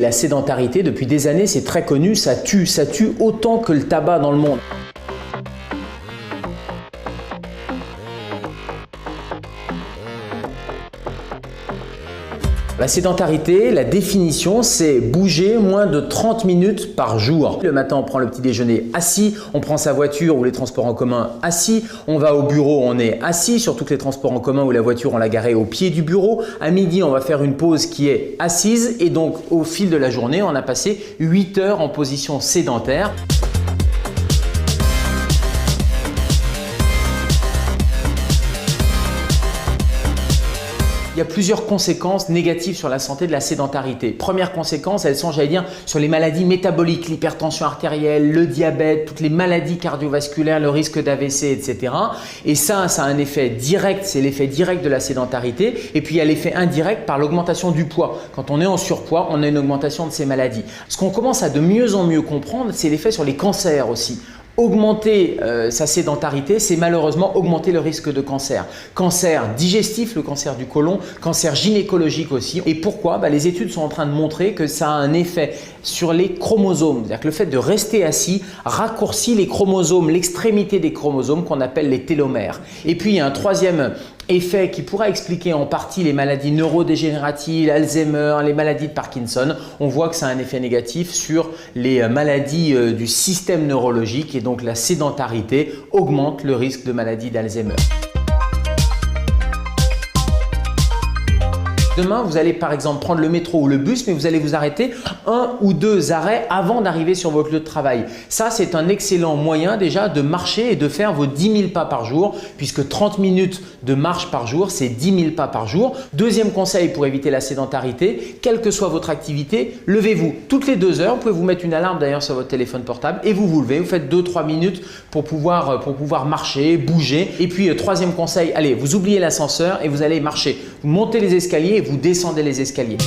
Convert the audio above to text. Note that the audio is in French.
La sédentarité, depuis des années, c'est très connu, ça tue autant que le tabac dans le monde. La sédentarité, la définition, c'est bouger moins de 30 minutes par jour. Le matin, on prend le petit déjeuner assis, on prend sa voiture ou les transports en commun assis, on va au bureau, on est assis, surtout que les transports en commun ou la voiture, on l'a garée au pied du bureau. À midi, on va faire une pause qui est assise et donc au fil de la journée, on a passé 8 heures en position sédentaire. Il y a plusieurs conséquences négatives sur la santé de la sédentarité. Première conséquence, elles sont, j'allais dire, sur les maladies métaboliques, l'hypertension artérielle, le diabète, toutes les maladies cardiovasculaires, le risque d'AVC, etc. Et ça a un effet direct, c'est l'effet direct de la sédentarité. Et puis il y a l'effet indirect par l'augmentation du poids. Quand on est en surpoids, on a une augmentation de ces maladies. Ce qu'on commence à de mieux en mieux comprendre, c'est l'effet sur les cancers aussi. Augmenter sa sédentarité, c'est malheureusement augmenter le risque de cancer. Cancer digestif, le cancer du côlon, cancer gynécologique aussi. Et pourquoi? Les études sont en train de montrer que ça a un effet sur les chromosomes. C'est-à-dire que le fait de rester assis raccourcit les chromosomes, l'extrémité des chromosomes qu'on appelle les télomères. Et puis il y a un troisième effet qui pourra expliquer en partie les maladies neurodégénératives, Alzheimer, les maladies de Parkinson. On voit que ça a un effet négatif sur les maladies du système neurologique et donc la sédentarité augmente le risque de maladie d'Alzheimer. Demain, vous allez par exemple prendre le métro ou le bus, mais vous allez vous arrêter 1 ou 2 arrêts avant d'arriver sur votre lieu de travail. Ça, c'est un excellent moyen déjà de marcher et de faire vos 10 000 pas par jour, puisque 30 minutes de marche par jour, c'est 10 000 pas par jour. Deuxième conseil pour éviter la sédentarité, quelle que soit votre activité, levez-vous toutes les 2 heures. Vous pouvez vous mettre une alarme d'ailleurs sur votre téléphone portable et vous levez. Vous faites 2-3 minutes pour pouvoir marcher, bouger. Et puis, troisième conseil, allez, vous oubliez l'ascenseur et vous allez marcher. Vous montez les escaliers et vous descendez les escaliers.